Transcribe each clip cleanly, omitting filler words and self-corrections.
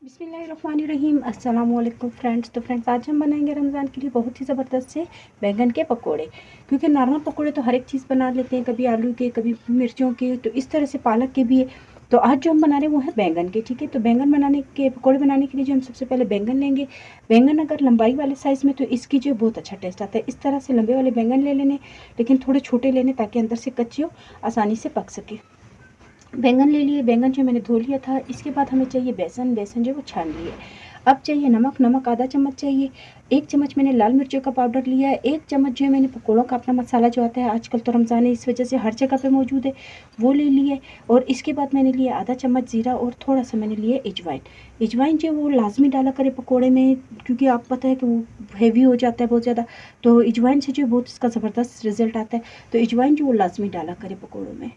बिस्मिल्लाहिर्रहमानिर्रहीम अस्सलाम वालेकुम फ्रेंड्स। तो फ्रेंड्स, आज हम बनाएंगे रमज़ान के लिए बहुत ही ज़बरदस्त से बैंगन के पकोड़े। क्योंकि नॉर्मल पकोड़े तो हर एक चीज़ बना लेते हैं, कभी आलू के, कभी मिर्चों के, तो इस तरह से पालक के भी है। तो आज जो हम बना रहे हैं वो है बैंगन के। ठीक है, तो बैंगन बनाने के पकोड़े बनाने के लिए जो हम सबसे पहले बैंगन लेंगे। बैंगन अगर लंबाई वाले साइज़ में तो इसकी जो बहुत अच्छा टेस्ट आता है। इस तरह से लंबे वाले बैंगन ले लेने, लेकिन थोड़े छोटे लेने ताकि अंदर से कच्चे हो, आसानी से पक सके। बैंगन ले लिए, बैंगन जो मैंने धो लिया था। इसके बाद हमें चाहिए बेसन, बेसन जो वो छान लिए। अब चाहिए नमक, नमक आधा चम्मच चाहिए। 1 चम्मच मैंने लाल मिर्चों का पाउडर लिया है। 1 चम्मच जो है मैंने पकौड़ों का अपना मसाला जो आता है, आजकल तो रमज़ान है इस वजह से हर जगह पे मौजूद है, वो ले लिए। और इसके बाद मैंने लिया आधा चम्मच ज़ीरा और थोड़ा सा मैंने लिया अजवाइन। अजवाइन जो वो लाजमी डाला करे पकौड़े में, क्योंकि आप पता है कि वो हैवी हो जाता है बहुत ज़्यादा। तो अजवाइन से जो बहुत इसका ज़बरदस्त रिजल्ट आता है, तो अजवाइन जो वो लाजमी डाला करे पकौड़ों में।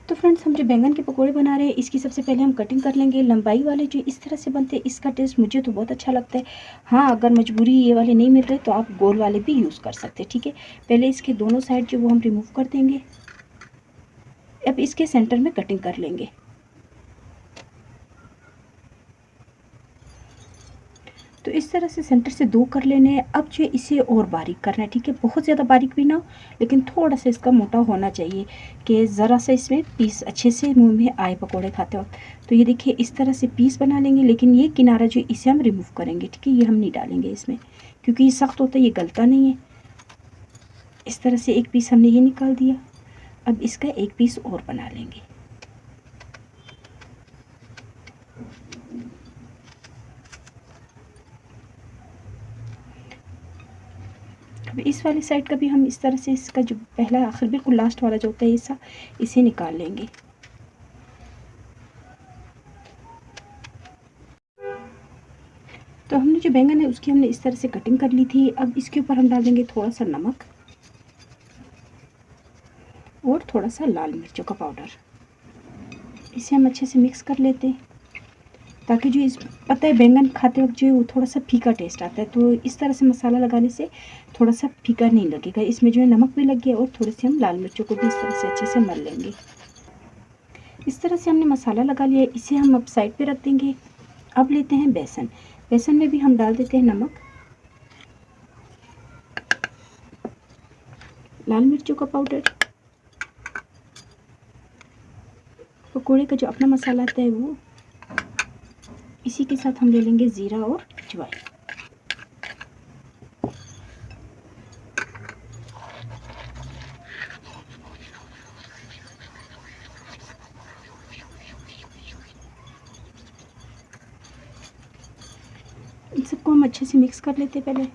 तो फ्रेंड्स, हम जो बैंगन के पकोड़े बना रहे हैं इसकी सबसे पहले हम कटिंग कर लेंगे। लंबाई वाले जो इस तरह से बनते हैं इसका टेस्ट मुझे तो बहुत अच्छा लगता है। हाँ, अगर मजबूरी ये वाले नहीं मिल रहे तो आप गोल वाले भी यूज़ कर सकते हैं। ठीक है, पहले इसके दोनों साइड जो वो हम रिमूव कर देंगे। अब इसके सेंटर में कटिंग कर लेंगे। तो इस तरह से सेंटर से 2 कर लेने हैं। अब जो इसे और बारीक करना है। ठीक है, बहुत ज़्यादा बारीक भी ना हो, लेकिन थोड़ा सा इसका मोटा होना चाहिए कि ज़रा सा इसमें पीस अच्छे से मुंह में आए पकोड़े खाते वक्त। तो ये देखिए, इस तरह से पीस बना लेंगे, लेकिन ये किनारा जो इसे हम रिमूव करेंगे। ठीक है, ये हम नहीं डालेंगे इसमें, क्योंकि ये सख्त होता है, ये गलता नहीं है। इस तरह से एक पीस हमने ये निकाल दिया। अब इसका एक पीस और बना लेंगे। अब इस वाली साइड का भी हम इस तरह से इसका जो पहला आखिर बिल्कुल लास्ट वाला जो होता है हिस्सा, इसे निकाल लेंगे। तो हमने जो बैंगन है उसकी हमने इस तरह से कटिंग कर ली थी। अब इसके ऊपर हम डाल देंगे थोड़ा सा नमक और थोड़ा सा लाल मिर्चों का पाउडर। इसे हम अच्छे से मिक्स कर लेते हैं, ताकि जो इस पता है बैंगन खाते वक्त जो है वो थोड़ा सा फीका टेस्ट आता है। तो इस तरह से मसाला लगाने से थोड़ा सा फीका नहीं लगेगा। इसमें जो है नमक भी लग गया और थोड़े से हम लाल मिर्चों को भी इस तरह से अच्छे से मल लेंगे। इस तरह से हमने मसाला लगा लिया है, इसे हम अब साइड पे रख देंगे। अब लेते हैं बेसन। बेसन में भी हम डाल देते हैं नमक, लाल मिर्चों का पाउडर, पकौड़े का जो अपना मसाला आता है वो। इसी के साथ हम ले लेंगे ज़ीरा और अजवाइन। इन सबको हम अच्छे से मिक्स कर लेते हैं पहले।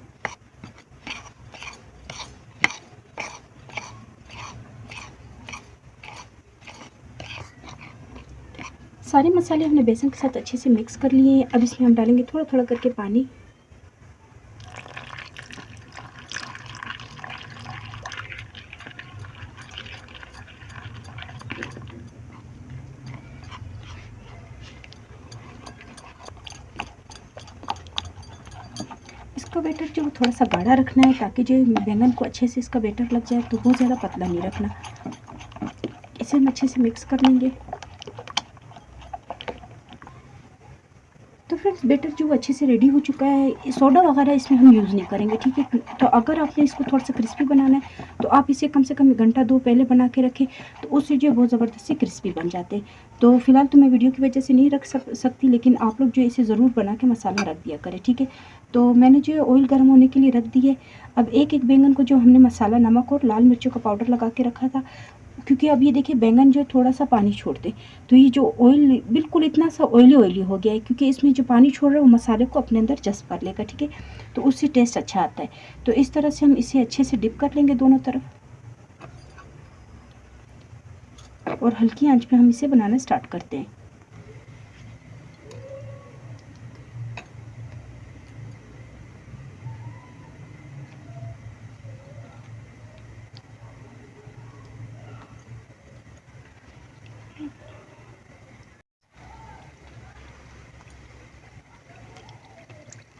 सारे मसाले हमने बेसन के साथ अच्छे से मिक्स कर लिए हैं। अब इसमें हम डालेंगे थोड़ा थोड़ा करके पानी। इसका बैटर जो थोड़ा सा गाढ़ा रखना है, ताकि जो बैंगन को अच्छे से इसका बैटर लग जाए। तो बहुत ज़्यादा पतला नहीं रखना। इसे हम अच्छे से मिक्स कर लेंगे। तो फ्रेंड्स, बैटर जो अच्छे से रेडी हो चुका है। सोडा वगैरह इसमें हम यूज़ नहीं करेंगे। ठीक है, तो अगर आपने इसको थोड़ा सा क्रिस्पी बनाना है तो आप इसे कम से कम घंटा 2 पहले बना के रखें, तो उससे जो बहुत ज़बरदस्त से क्रिस्पी बन जाते हैं। तो फिलहाल तो मैं वीडियो की वजह से नहीं रख सकती, लेकिन आप लोग जो इसे ज़रूर बना के मसाला रख दिया करें। ठीक है, तो मैंने जो ऑयल गर्म होने के लिए रख दी है। अब एक एक बैंगन को जो हमने मसाला, नमक और लाल मिर्चों का पाउडर लगा के रखा था, क्योंकि अब ये देखिए बैंगन जो थोड़ा सा पानी छोड़ते, तो ये जो ऑयल बिल्कुल इतना सा ऑयली ऑयली हो गया है, क्योंकि इसमें जो पानी छोड़ रहा है वो मसाले को अपने अंदर जज़्ब कर लेगा। ठीक है, तो उससे टेस्ट अच्छा आता है। तो इस तरह से हम इसे अच्छे से डिप कर लेंगे दोनों तरफ, और हल्की आंच पे हम इसे बनाना स्टार्ट करते हैं।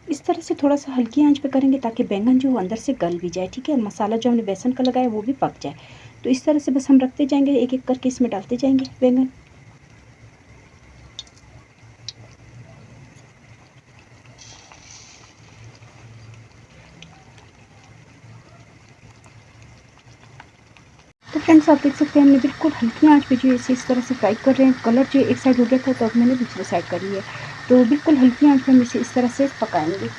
इस तरह से थोड़ा सा हल्की आंच पे करेंगे, ताकि बैंगन जो अंदर से गल भी जाए। ठीक है, मसाला जो हमने बेसन का लगाया वो भी पक जाए। तो इस तरह से बस हम रखते जाएंगे, एक एक करके इसमें डालते जाएंगे बैंगन। फ्रेंड्स आप देख सकते हैं हमने बिल्कुल हल्की आंच पे जो है इसे इस तरह से फ्राई कर रहे हैं। कलर जो एक साइड हो गया था तो अब मैंने दूसरी साइड करी है। तो बिल्कुल हल्की आंच पे हम इसे इस तरह से पकाएंगे।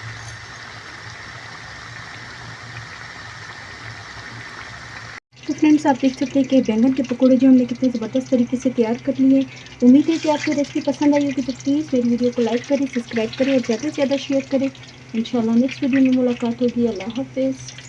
तो फ्रेंड्स आप देख सकते हैं कि बैंगन के पकोड़े जो हमने कितने ज़बरदस्त तरीके से तैयार कर लिए हैं। उम्मीद है कि आपको रेसिपी पसंद आई होगी, तो प्लीज़ मेरी वीडियो को लाइक करें, सब्सक्राइब करें और ज़्यादा से ज़्यादा शेयर करें। इंशाल्लाह नेक्स्ट वीडियो में मुलाकात होगी। अल्लाह हाफ़िज़।